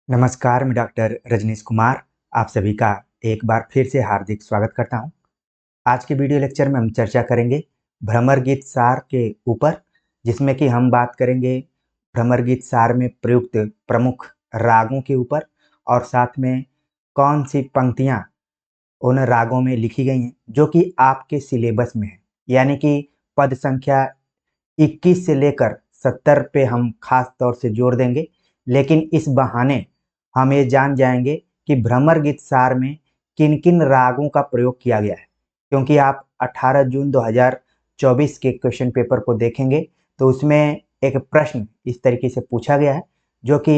नमस्कार, मैं डॉक्टर रजनीश कुमार आप सभी का एक बार फिर से हार्दिक स्वागत करता हूं। आज के वीडियो लेक्चर में हम चर्चा करेंगे भ्रमर गीत सार के ऊपर, जिसमें कि हम बात करेंगे भ्रमर गीत सार में प्रयुक्त प्रमुख रागों के ऊपर और साथ में कौन सी पंक्तियां उन रागों में लिखी गई हैं जो कि आपके सिलेबस में है। यानी कि पद संख्या 21 से लेकर 70 पे हम खास तौर से जोर देंगे, लेकिन इस बहाने हम ये जान जाएंगे कि भ्रमर गीत सार में किन किन रागों का प्रयोग किया गया है। क्योंकि आप 18 जून 2024 के क्वेश्चन पेपर को देखेंगे तो उसमें एक प्रश्न इस तरीके से पूछा गया है जो कि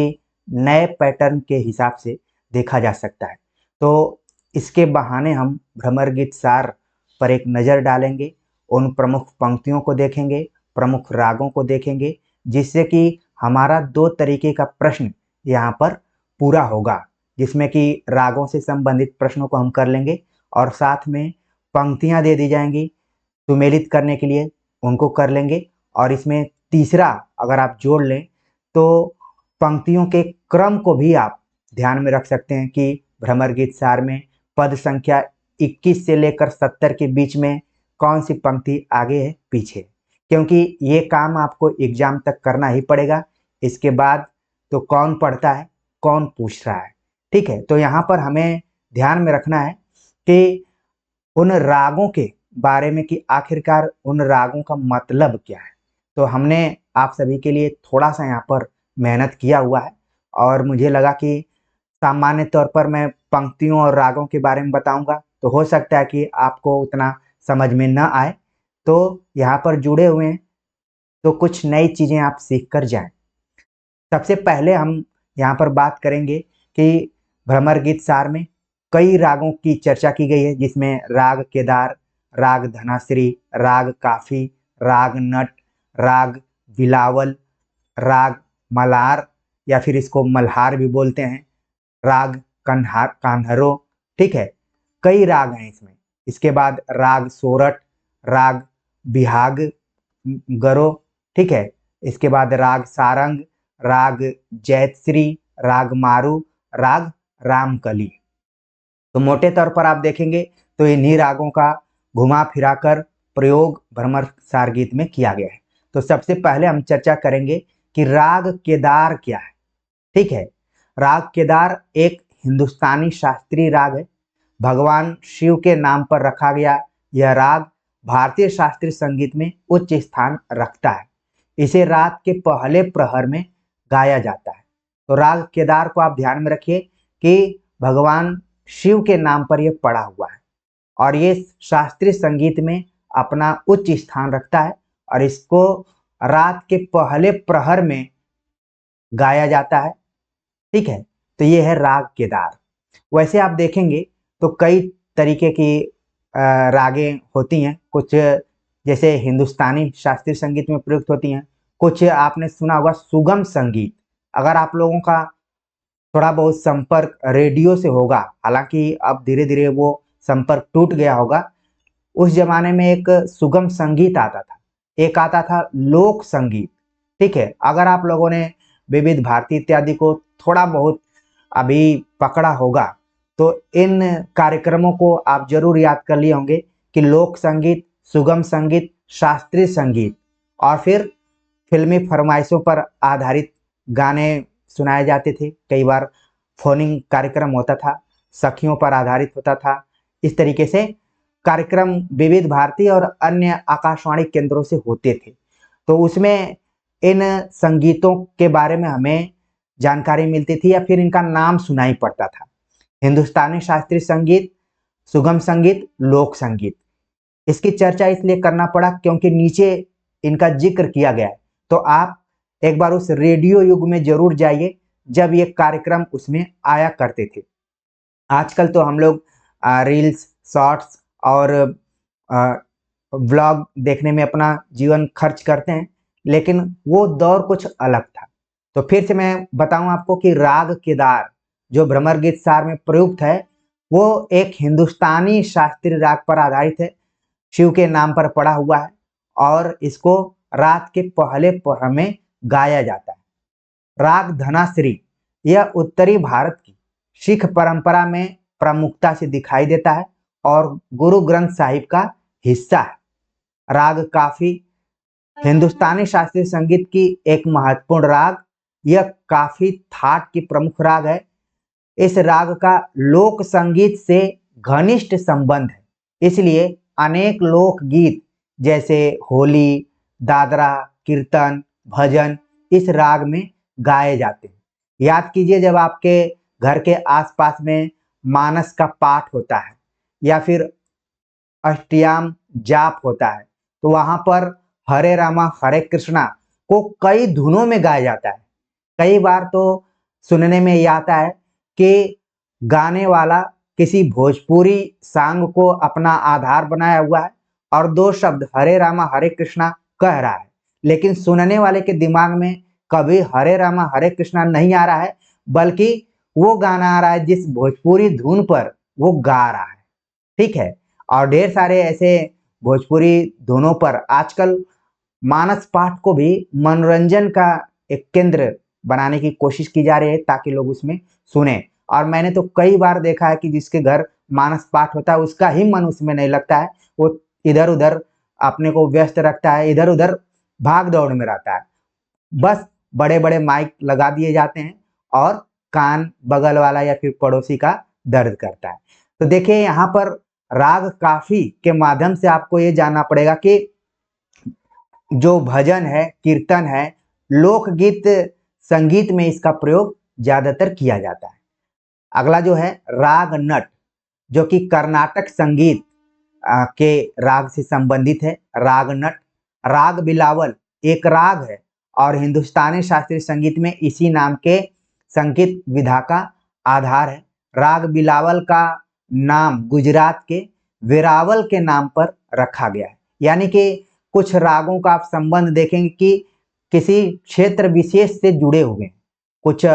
नए पैटर्न के हिसाब से देखा जा सकता है। तो इसके बहाने हम भ्रमर गीत सार पर एक नज़र डालेंगे, उन प्रमुख पंक्तियों को देखेंगे, प्रमुख रागों को देखेंगे, जिससे कि हमारा दो तरीके का प्रश्न यहाँ पर पूरा होगा, जिसमें कि रागों से संबंधित प्रश्नों को हम कर लेंगे और साथ में पंक्तियाँ दे दी जाएंगी सुमेलित करने के लिए, उनको कर लेंगे। और इसमें तीसरा अगर आप जोड़ लें तो पंक्तियों के क्रम को भी आप ध्यान में रख सकते हैं कि भ्रमर गीत सार में पद संख्या 21 से लेकर 70 के बीच में कौन सी पंक्ति आगे है पीछे, क्योंकि ये काम आपको एग्जाम तक करना ही पड़ेगा। इसके बाद तो कौन पढ़ता है, कौन पूछ रहा है। ठीक है, तो यहाँ पर हमें ध्यान में रखना है कि उन रागों के बारे में कि आखिरकार उन रागों का मतलब क्या है। तो हमने आप सभी के लिए थोड़ा सा यहाँ पर मेहनत किया हुआ है और मुझे लगा कि सामान्य तौर पर मैं पंक्तियों और रागों के बारे में बताऊंगा तो हो सकता है कि आपको उतना समझ में न आए। तो यहाँ पर जुड़े हुए हैं तो कुछ नई चीज़ें आप सीख कर जाएं। सबसे पहले हम यहाँ पर बात करेंगे कि भ्रमर गीत सार में कई रागों की चर्चा की गई है, जिसमें राग केदार, राग धनाश्री, राग काफी, राग नट, राग बिलावल, राग मलार या फिर इसको मल्हार भी बोलते हैं, राग कन्हार कान्हरो। ठीक है, कई राग हैं इसमें। इसके बाद राग सोरठ, राग बिहाग गरो। ठीक है, इसके बाद राग सारंग, राग जैतश्री, राग मारू, राग रामकली। तो मोटे तौर पर आप देखेंगे तो इन्हीं रागों का घुमा फिरा कर प्रयोग भ्रमर सार गीत में किया गया है। तो सबसे पहले हम चर्चा करेंगे कि राग केदार क्या है। ठीक है, राग केदार एक हिंदुस्तानी शास्त्रीय राग है। भगवान शिव के नाम पर रखा गया यह राग भारतीय शास्त्रीय संगीत में उच्च स्थान रखता है। इसे रात के पहले प्रहर में गाया जाता है। तो राग केदार को आप ध्यान में रखिए कि भगवान शिव के नाम पर यह पड़ा हुआ है और ये शास्त्रीय संगीत में अपना उच्च स्थान रखता है और इसको रात के पहले प्रहर में गाया जाता है। ठीक है, तो ये है राग केदार। वैसे आप देखेंगे तो कई तरीके की रागें होती हैं, कुछ जैसे हिंदुस्तानी शास्त्रीय संगीत में प्रयुक्त होती हैं, कुछ आपने सुना होगा सुगम संगीत। अगर आप लोगों का थोड़ा बहुत संपर्क रेडियो से होगा, हालांकि अब धीरे धीरे वो संपर्क टूट गया होगा, उस जमाने में एक सुगम संगीत आता था, एक आता था लोक संगीत। ठीक है, अगर आप लोगों ने विविध भारती इत्यादि को थोड़ा बहुत अभी पकड़ा होगा तो इन कार्यक्रमों को आप जरूर याद कर लिए होंगे कि लोक संगीत, सुगम संगीत, शास्त्रीय संगीत और फिर फिल्मी फरमाइशों पर आधारित गाने सुनाए जाते थे। कई बार फोनिंग कार्यक्रम होता था, सखियों पर आधारित होता था। इस तरीके से कार्यक्रम विविध भारती और अन्य आकाशवाणी केंद्रों से होते थे। तो उसमें इन संगीतों के बारे में हमें जानकारी मिलती थी या फिर इनका नाम सुनाई पड़ता था। हिंदुस्तानी शास्त्रीय संगीत, सुगम संगीत, लोक संगीत। इसकी चर्चा इसलिए करना पड़ा क्योंकि नीचे इनका जिक्र किया गया है। तो आप एक बार उस रेडियो युग में जरूर जाइए जब ये कार्यक्रम उसमें आया करते थे। आजकल तो हम लोग रील्स, शॉर्ट्स और व्लॉग देखने में अपना जीवन खर्च करते हैं, लेकिन वो दौर कुछ अलग था। तो फिर से मैं बताऊं आपको कि राग केदार जो भ्रमर गीत सार में प्रयुक्त है वो एक हिंदुस्तानी शास्त्रीय राग पर आधारित है, शिव के नाम पर पड़ा हुआ है और इसको रात के पहले प्रहर में गाया जाता है। राग धनाश्री यह उत्तरी भारत की सिख परंपरा में प्रमुखता से दिखाई देता है और गुरु ग्रंथ साहिब का हिस्सा है। राग काफी हिंदुस्तानी शास्त्रीय संगीत की एक महत्वपूर्ण राग, यह काफी थाट की प्रमुख राग है। इस राग का लोक संगीत से घनिष्ठ संबंध है, इसलिए अनेक लोक गीत जैसे होली, दादरा, कीर्तन, भजन इस राग में गाए जाते हैं। याद कीजिए, जब आपके घर के आसपास में मानस का पाठ होता है या फिर अष्टयाम जाप होता है, तो वहां पर हरे रामा हरे कृष्णा को कई धुनों में गाया जाता है। कई बार तो सुनने में ये आता है कि गाने वाला किसी भोजपुरी सॉन्ग को अपना आधार बनाया हुआ है और दो शब्द हरे रामा हरे कृष्णा कह रहा है, लेकिन सुनने वाले के दिमाग में कभी हरे रामा हरे कृष्णा नहीं आ रहा है, बल्कि वो गाना आ रहा है जिस भोजपुरी धुन पर वो गा रहा है। ठीक है। और ढेर सारे ऐसे भोजपुरी धुनों पर आजकल मानस पाठ को भी मनोरंजन का एक केंद्र बनाने की कोशिश की जा रही है ताकि लोग उसमें सुने। और मैंने तो कई बार देखा है कि जिसके घर मानस पाठ होता है उसका ही मन उसमें नहीं लगता है, वो इधर उधर अपने को व्यस्त रखता है, इधर उधर भाग दौड़ में रहता है। बस बड़े बड़े माइक लगा दिए जाते हैं और कान बगल वाला या फिर पड़ोसी का दर्द करता है। तो देखिए, यहाँ पर राग काफी के माध्यम से आपको ये जानना पड़ेगा कि जो भजन है, कीर्तन है, लोकगीत संगीत में इसका प्रयोग ज्यादातर किया जाता है। अगला जो है राग नट, जो कि कर्नाटक संगीत के राग से संबंधित है। राग नट, राग बिलावल एक राग है और हिंदुस्तानी शास्त्रीय संगीत में इसी नाम के संगीत विधा का आधार है। राग बिलावल का नाम गुजरात के वेरावल के नाम पर रखा गया है। यानी कि कुछ रागों का आप संबंध देखेंगे कि किसी क्षेत्र विशेष से जुड़े हुए हैं। कुछ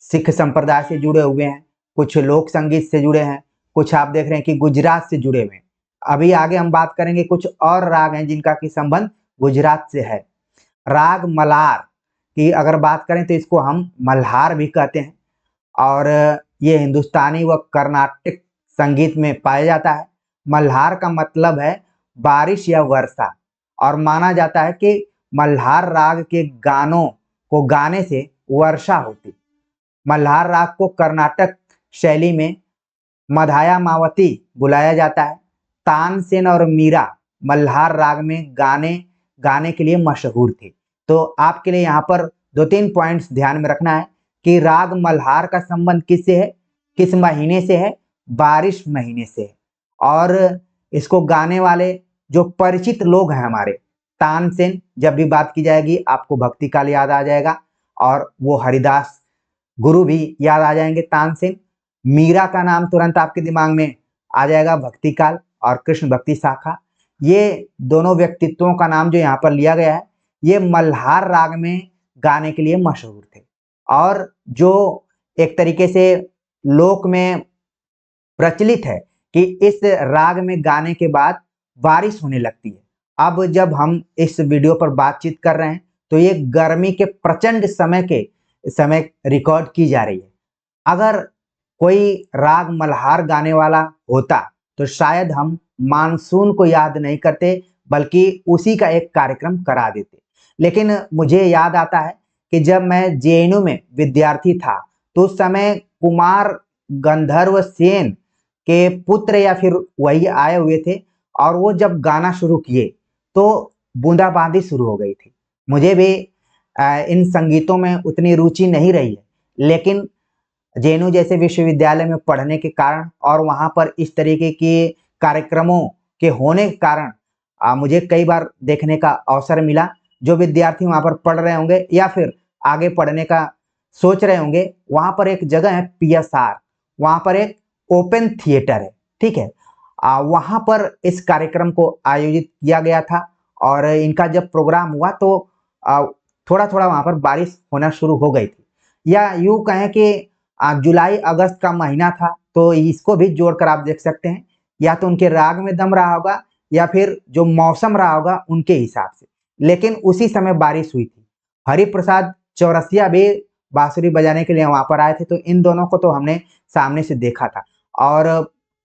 सिख संप्रदाय से जुड़े हुए हैं, कुछ लोक संगीत से जुड़े हैं, कुछ आप देख रहे हैं कि गुजरात से जुड़े हुए हैं। अभी आगे हम बात करेंगे कुछ और राग हैं जिनका की संबंध गुजरात से है। राग मल्हार की अगर बात करें तो इसको हम मल्हार भी कहते हैं और ये हिंदुस्तानी व कर्नाटक संगीत में पाया जाता है। मल्हार का मतलब है बारिश या वर्षा और माना जाता है कि मल्हार राग के गानों को गाने से वर्षा होती। मल्हार राग को कर्नाटक शैली में मधाया मावती बुलाया जाता है। तानसेन और मीरा मल्हार राग में गाने के लिए मशहूर थे। तो आपके लिए यहाँ पर दो तीन पॉइंट्स ध्यान में रखना है कि राग मल्हार का संबंध किससे है, किस महीने से है, बारिश महीने से है। और इसको गाने वाले जो परिचित लोग हैं हमारे, तानसेन, जब भी बात की जाएगी आपको भक्ति काल याद आ जाएगा और वो हरिदास गुरु भी याद आ जाएंगे तानसेन। मीरा का नाम तुरंत आपके दिमाग में आ जाएगा, भक्ति काल और कृष्ण भक्ति शाखा। ये दोनों व्यक्तित्वों का नाम जो यहाँ पर लिया गया है, ये मल्हार राग में गाने के लिए मशहूर थे और जो एक तरीके से लोक में प्रचलित है कि इस राग में गाने के बाद बारिश होने लगती है। अब जब हम इस वीडियो पर बातचीत कर रहे हैं तो ये गर्मी के प्रचंड समय रिकॉर्ड की जा रही है। अगर कोई राग मल्हार गाने वाला होता तो शायद हम मानसून को याद नहीं करते बल्कि उसी का एक कार्यक्रम करा देते। लेकिन मुझे याद आता है कि जब मैं जेएनयू में विद्यार्थी था तो उस समय कुमार गंधर्व सेन के पुत्र या फिर वही आए हुए थे और वो जब गाना शुरू किए तो बूंदाबांदी शुरू हो गई थी। मुझे भी इन संगीतों में उतनी रुचि नहीं रही है, लेकिन जेएनयू जैसे विश्वविद्यालय में पढ़ने के कारण और वहाँ पर इस तरीके के कार्यक्रमों के होने के कारण मुझे कई बार देखने का अवसर मिला। जो विद्यार्थी वहाँ पर पढ़ रहे होंगे या फिर आगे पढ़ने का सोच रहे होंगे, वहाँ पर एक जगह है पीएसआर, वहाँ पर एक ओपन थिएटर है। ठीक है, वहाँ पर इस कार्यक्रम को आयोजित किया गया था और इनका जब प्रोग्राम हुआ तो थोड़ा थोड़ा वहाँ पर बारिश होना शुरू हो गई थी। या यूँ कहें कि जुलाई अगस्त का महीना था, तो इसको भी जोड़कर आप देख सकते हैं, या तो उनके राग में दम रहा होगा या फिर जो मौसम रहा होगा उनके हिसाब से, लेकिन उसी समय बारिश हुई थी। हरिप्रसाद चौरसिया भी बांसुरी बजाने के लिए वहाँ पर आए थे, तो इन दोनों को तो हमने सामने से देखा था। और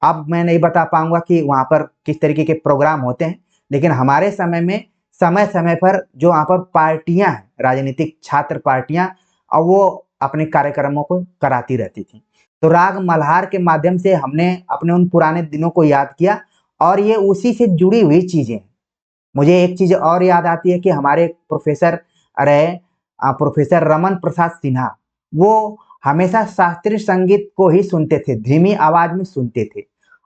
अब मैं नहीं बता पाऊंगा कि वहाँ पर किस तरीके के प्रोग्राम होते हैं, लेकिन हमारे समय में समय समय पर जो वहाँ पर पार्टियां हैं, राजनीतिक छात्र पार्टियां, और वो अपने कार्यक्रमों को कराती रहती थी। तो राग मल्हार के माध्यम से हमने अपने उन पुराने दिनों को याद किया, और ये उसी से जुड़ी हुई चीजें हैं। मुझे एक चीज और याद आती है कि हमारे प्रोफेसर रहे प्रोफेसर रमन प्रसाद सिन्हा, वो हमेशा शास्त्रीय संगीत को ही सुनते थे, धीमी आवाज में सुनते थे।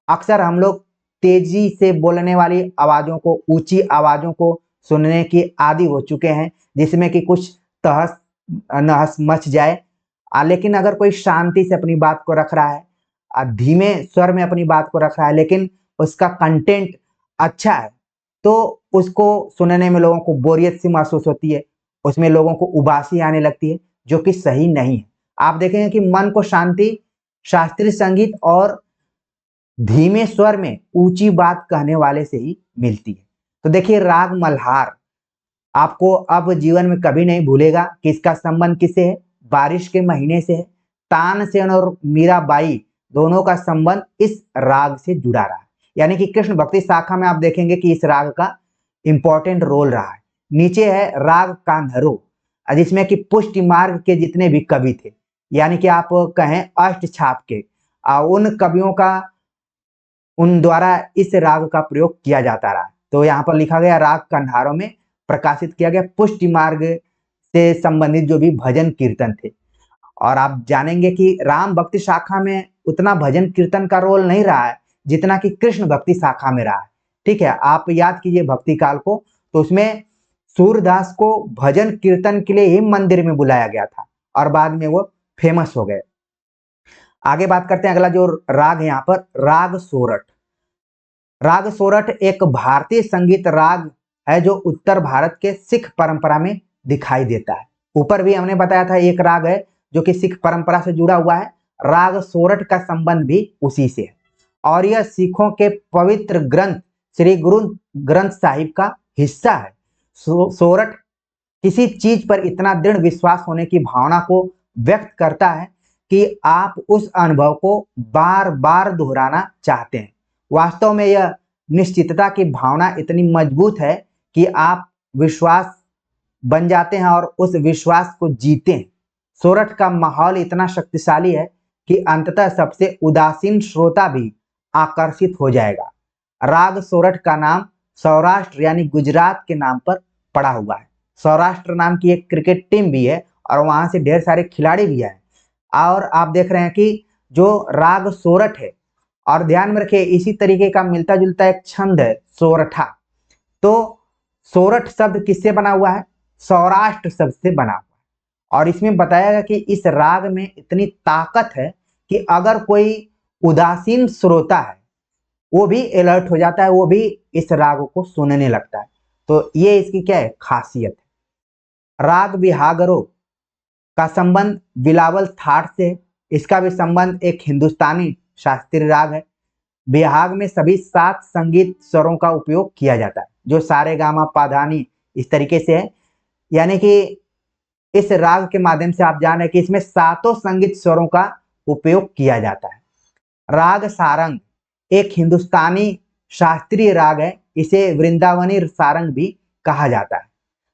अक्सर हम लोग तेजी से बोलने वाली आवाजों को, ऊंची आवाजों को सुनने की आदी हो चुके हैं, जिसमें कि कुछ तहस नहस मच जाए। लेकिन अगर कोई शांति से अपनी बात को रख रहा है, धीमे स्वर में अपनी बात को रख रहा है, लेकिन उसका कंटेंट अच्छा है, तो उसको सुनने में लोगों को बोरियत सी महसूस होती है, उसमें लोगों को उबासी आने लगती है, जो कि सही नहीं है। आप देखेंगे कि मन को शांति शास्त्रीय संगीत और धीमे स्वर में ऊंची बात कहने वाले से ही मिलती है। तो देखिए, राग मल्हार आपको अब जीवन में कभी नहीं भूलेगा कि इसका संबंध किससे है? बारिश के महीने से है। तानसेन और मीराबाई दोनों का संबंध इस राग से जुड़ा रहा है। यानी कि कृष्ण भक्ति शाखा में आप देखेंगे कि इस राग का इंपॉर्टेंट रोल रहा है। नीचे है राग कान्हरो, जिसमें कि पुष्टि मार्ग के जितने भी कवि थे, यानी कि आप कहें अष्ट छाप के, उन कवियों का, उन द्वारा इस राग का प्रयोग किया जाता रहा। तो यहाँ पर लिखा गया राग कंधारों में प्रकाशित किया गया पुष्टि मार्ग से संबंधित जो भी भजन कीर्तन थे। और आप जानेंगे कि राम भक्ति शाखा में उतना भजन कीर्तन का रोल नहीं रहा है जितना कि कृष्ण भक्ति शाखा में रहा है। ठीक है, आप याद कीजिए भक्ति काल को, तो उसमें सूरदास को भजन कीर्तन के लिए ही मंदिर में बुलाया गया था, और बाद में वो फेमस हो गए। आगे बात करते हैं, अगला जो राग है यहाँ पर राग सोरठ। राग सोरठ एक भारतीय संगीत राग है जो उत्तर भारत के सिख परंपरा में दिखाई देता है। ऊपर भी हमने बताया था एक राग है जो कि सिख परंपरा से जुड़ा हुआ है। राग सोरठ का संबंध भी उसी से है, और यह सिखों के पवित्र ग्रंथ श्री गुरु ग्रंथ साहिब का हिस्सा है। सोरठ किसी चीज पर इतना दृढ़ विश्वास होने की भावना को व्यक्त करता है कि आप उस अनुभव को बार बार दोहराना चाहते हैं। वास्तव में यह निश्चितता की भावना इतनी मजबूत है कि आप विश्वास बन जाते हैं और उस विश्वास को जीते हैं। सोरठ का माहौल इतना शक्तिशाली है कि अंततः सबसे उदासीन श्रोता भी आकर्षित हो जाएगा। राग सोरठ का नाम सौराष्ट्र यानी गुजरात के नाम पर पड़ा हुआ है। सौराष्ट्र नाम की एक क्रिकेट टीम भी है, और वहां से ढेर सारे खिलाड़ी भी हैं। और आप देख रहे हैं कि जो राग सोरठ है, और ध्यान में रखिए इसी तरीके का मिलता जुलता एक छंद है सोरठा। तो सोरठ शब्द किससे बना हुआ है? सौराष्ट्र शब्द से बना हुआ है। और इसमें बताया गया कि इस राग में इतनी ताकत है कि अगर कोई उदासीन श्रोता है वो भी अलर्ट हो जाता है, वो भी इस राग को सुनने लगता है। तो ये इसकी क्या है? खासियत है। राग बिहागरो का संबंध बिलावल थाट से, इसका भी संबंध एक हिंदुस्तानी शास्त्रीय राग है। बिहाग में सभी 7 संगीत स्वरों का उपयोग किया जाता है, जो सारे गामा पाधानी इस तरीके से है। यानी कि इस राग के माध्यम से आप जान रहे हैं कि इसमें 7 संगीत स्वरों का उपयोग किया जाता है। राग सारंग एक हिंदुस्तानी शास्त्रीय राग है, इसे वृंदावनी सारंग भी कहा जाता है।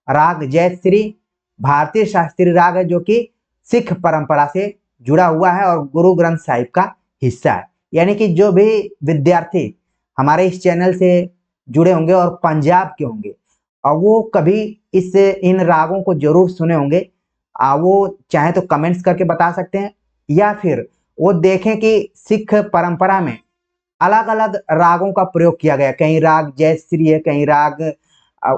राग जयश्री भारतीय शास्त्रीय राग है जो कि सिख परंपरा से जुड़ा हुआ है और गुरु ग्रंथ साहिब का हिस्सा है। यानी कि जो भी विद्यार्थी हमारे इस चैनल से जुड़े होंगे और पंजाब के होंगे, और वो कभी इन रागों को जरूर सुने होंगे, वो चाहे तो कमेंट्स करके बता सकते हैं, या फिर वो देखें कि सिख परंपरा में अलग अलग रागों का प्रयोग किया गया। कहीं राग जयश्री है, कहीं राग,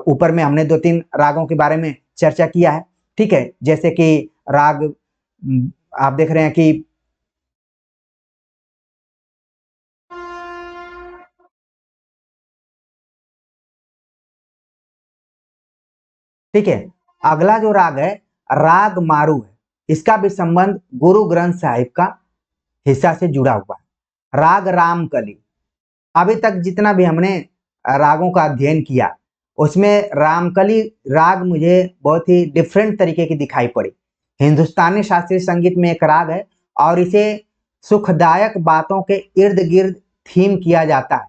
ऊपर में हमने 2-3 रागों के बारे में चर्चा किया है। ठीक है, जैसे कि राग आप देख रहे हैं कि ठीक है, अगला जो राग है राग मारू है, इसका भी संबंध गुरु ग्रंथ साहिब का हिस्सा से जुड़ा हुआ है। राग रामकली, अभी तक जितना भी हमने रागों का अध्ययन किया उसमें रामकली राग मुझे बहुत ही डिफरेंट तरीके की दिखाई पड़ी, हिंदुस्तानी शास्त्रीय संगीत में एक राग है और इसे सुखदायक बातों के इर्द गिर्द थीम किया जाता है,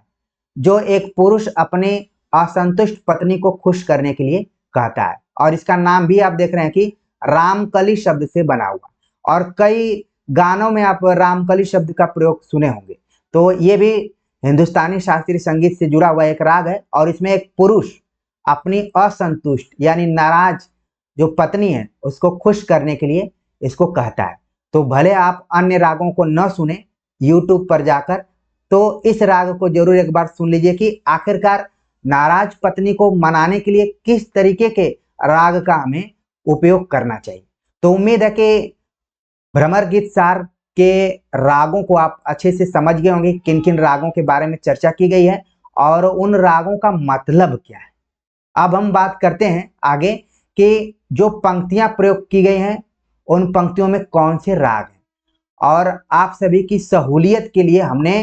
जो एक पुरुष अपने असंतुष्ट पत्नी को खुश करने के लिए कहता है। और इसका नाम भी आप देख रहे हैं कि रामकली शब्द से बना हुआ, और कई गानों में आप रामकली शब्द का प्रयोग सुने होंगे। तो ये भी हिंदुस्तानी शास्त्रीय संगीत से जुड़ा हुआ एक राग है और इसमें एक पुरुष अपनी असंतुष्ट यानी नाराज जो पत्नी है उसको खुश करने के लिए इसको कहता है। तो भले आप अन्य रागों को न सुने YouTube पर जाकर, तो इस राग को जरूर एक बार सुन लीजिए कि आखिरकार नाराज पत्नी को मनाने के लिए किस तरीके के राग का हमें उपयोग करना चाहिए। तो उम्मीद है कि भ्रमर गीत सार के रागों को आप अच्छे से समझ गए होंगे, किन किन रागों के बारे में चर्चा की गई है और उन रागों का मतलब क्या है। अब हम बात करते हैं आगे कि जो पंक्तियां प्रयोग की गई हैं उन पंक्तियों में कौन से राग हैं, और आप सभी की सहूलियत के लिए हमने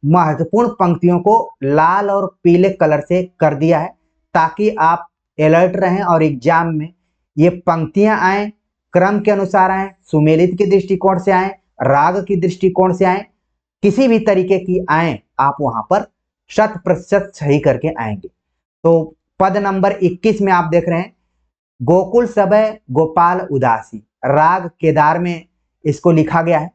महत्वपूर्ण पंक्तियों को लाल और पीले कलर से कर दिया है, ताकि आप अलर्ट रहें और एग्जाम में ये पंक्तियां आए, क्रम के अनुसार आए, सुमेलित के दृष्टिकोण से आए, राग की दृष्टिकोण से आए, किसी भी तरीके की आए, आप वहां पर 100% सही करके आएंगे। तो पद नंबर 21 में आप देख रहे हैं, गोकुल सबय गोपाल उदासी, राग केदार में इसको लिखा गया है।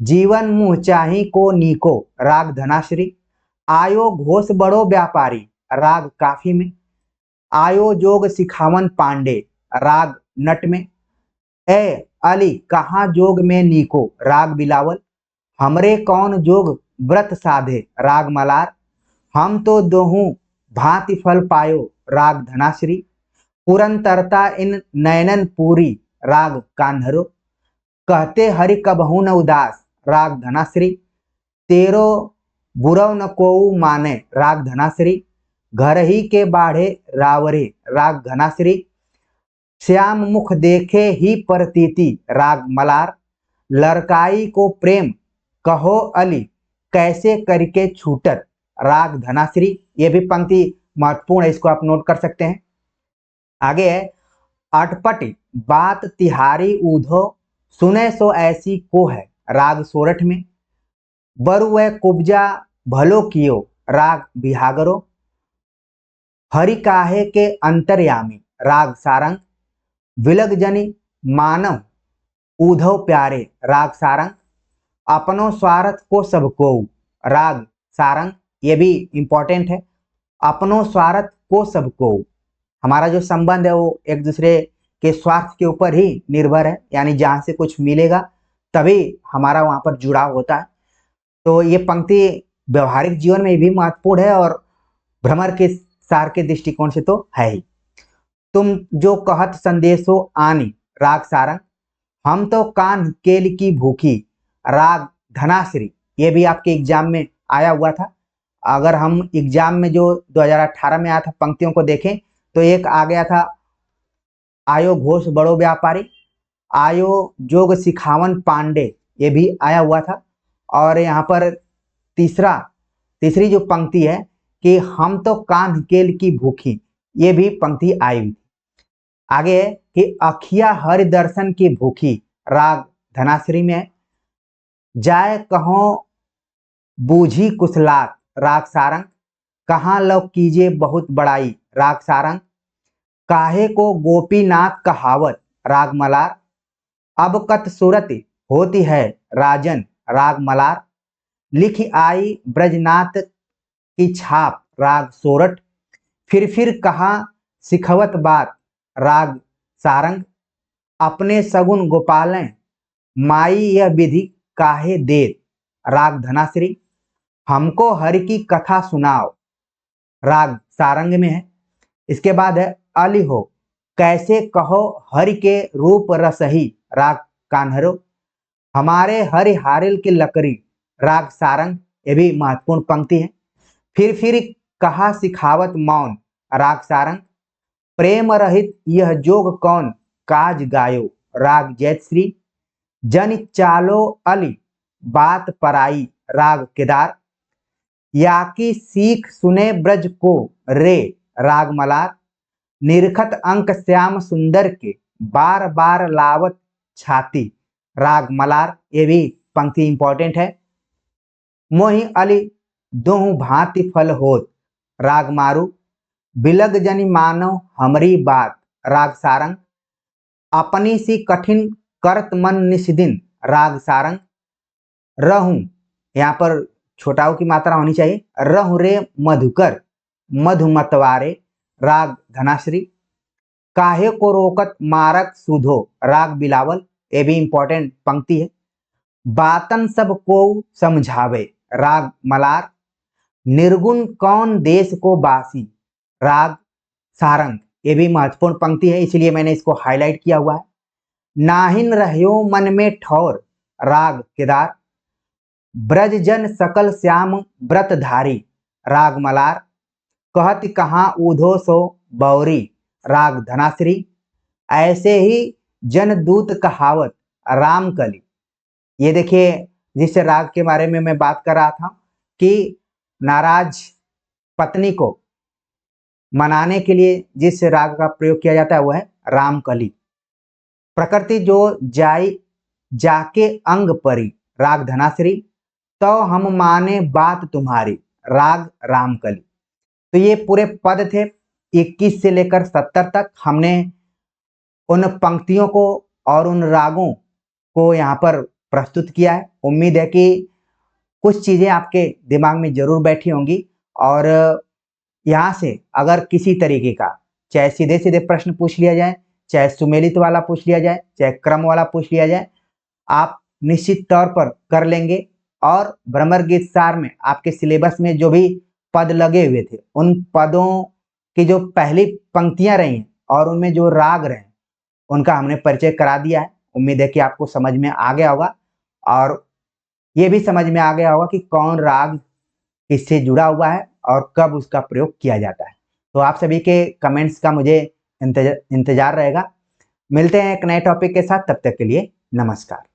जीवन मुँह चाही को नीको, राग धनाश्री। आयो घोष बड़ो व्यापारी, राग काफी में। आयो जोग सिखावन पांडे, राग नट में। ए अली कहाँ जोग में नीको, राग बिलावल। हमरे कौन जोग व्रत साधे, राग मलार। हम तो दोहूं भांति फल पायो, राग धनाश्री। पुरंतरता इन नयनन पूरी, राग कान्हरो। कहते हरि कबहू न उदास, राग धनाश्री। तेरो बुरव न कोऊ माने, राग धनाश्री। घर ही के बाढ़े रावरे, राग घनाश्री। श्याम मुख देखे ही परतीति, राग मलार। लड़काई को प्रेम कहो अली, कैसे करके छूटत, राग धनाश्री। ये भी पंक्ति महत्वपूर्ण है, इसको आप नोट कर सकते हैं। आगे है, अटपट बात तिहारी ऊधो, सुने सो ऐसी को है, राग सोरठ में। बरुए कुब्जा भलो कियो, राग बिहागरो। हरि काहे के अंतर्यामी, राग सारंग। विलग जनी मानव ऊधव प्यारे, राग सारंग। अपनो स्वार्थ को सबको, राग सारंग। ये भी इंपॉर्टेंट है, अपनो स्वार्थ को सबको। हमारा जो संबंध है वो एक दूसरे के स्वार्थ के ऊपर ही निर्भर है, यानी जहां से कुछ मिलेगा तभी हमारा वहां पर जुड़ाव होता है। तो ये पंक्ति व्यवहारिक जीवन में भी महत्वपूर्ण है और भ्रमर के सार के दृष्टिकोण से तो है ही। तुम जो कहत संदेशो आनी, राग सारंग। हम तो कान केल की भूखी, राग धनाश्री। ये भी आपके एग्जाम में आया हुआ था। अगर हम एग्जाम में जो 2018 में आया था पंक्तियों को देखें तो एक आ गया था, आयो घोष बड़ो व्यापारी। आयो जोग सिखावन पांडे, ये भी आया हुआ था। और यहाँ पर तीसरी जो पंक्ति है कि हम तो कान केल की भूखी, ये भी पंक्ति आई हुई। आगे है कि अखिया हरि दर्शन की भूखी, राग धनाश्री में है। जाय कहो बूझी कुशलात, राग सारंग। कहाँ लव कीजिए बहुत बड़ाई, राग सारंग। काहे को गोपीनाथ कहावत, राग मलार। अब कत सूरत होती है राजन, राग मलार। लिख आई ब्रजनाथ की छाप, राग सोरठ। फिर कहा सिखवत बात, राग सारंग। अपने सगुन गोपालें माई यह विधि काहे देर, राग धनाश्री। हमको हरि की कथा सुनाओ, राग सारंग में है। इसके बाद है अली हो कैसे कहो हरि के रूप रसही, राग कान्हरो। हमारे हरि हारिल की लकड़ी, राग सारंग। ये भी महत्वपूर्ण पंक्ति है। फिर कहा सिखावत मौन, राग सारंग। प्रेम रहित यह जोग कौन काज गायो, राग जयश्री। जन चालो अली बात पराई, राग केदार। या की सीख सुने ब्रज को रे, राग मलार। निरखत अंक श्याम सुंदर के बार बार लावत छाती, राग मलार, ये भी पंक्ति इंपॉर्टेंट है। मोहि अली दोहु भांति फल होत, राग मारू, बिलग जनि मानव हमरी बात, राग सारंग, अपनी सी कठिन करत मन निस्दिन, राग सारंग, रहूं, यहाँ पर छोटाऊ की मात्रा होनी चाहिए, रहु रे मधुकर मधुमतवारे, राग धनाश्री, काहे को रोकत मारक सुधो, राग बिलावल, ये भी इंपॉर्टेंट पंक्ति है। बातन सब को समझावे, राग मलार, निर्गुण कौन देश को बासी, राग सारंग, ये भी महत्वपूर्ण पंक्ति है, इसलिए मैंने इसको हाईलाइट किया हुआ है। नाहिन रह्यो मन में ठौर, राग केदार, ब्रजजन सकल श्याम व्रतधारी, राग मलार, कहत कहाँ ऊधो सो बौरी, राग धनाश्री, ऐसे ही जनदूत कहावत, रामकली। ये देखिए जिस राग के बारे में मैं बात कर रहा था कि नाराज पत्नी को मनाने के लिए जिस राग का प्रयोग किया जाता है वह है रामकली। प्रकृति जो जाई जाके अंग परी, राग धनाश्री, तो हम माने बात तुम्हारी, राग रामकली। तो ये पूरे पद थे 21 से लेकर 70 तक। हमने उन पंक्तियों को और उन रागों को यहाँ पर प्रस्तुत किया है। उम्मीद है कि कुछ चीज़ें आपके दिमाग में जरूर बैठी होंगी और यहाँ से अगर किसी तरीके का चाहे सीधे सीधे प्रश्न पूछ लिया जाए, चाहे सुमेलित वाला पूछ लिया जाए, चाहे क्रम वाला पूछ लिया जाए, आप निश्चित तौर पर कर लेंगे। और भ्रमर गीत सार में आपके सिलेबस में जो भी पद लगे हुए थे उन पदों की जो पहली पंक्तियां रही हैं और उनमें जो राग रहे उनका हमने परिचय करा दिया है। उम्मीद है कि आपको समझ में आ गया होगा और ये भी समझ में आ गया होगा कि कौन राग किससे जुड़ा हुआ है और कब उसका प्रयोग किया जाता है। तो आप सभी के कमेंट्स का मुझे इंतजार रहेगा। मिलते हैं एक नए टॉपिक के साथ, तब तक के लिए नमस्कार।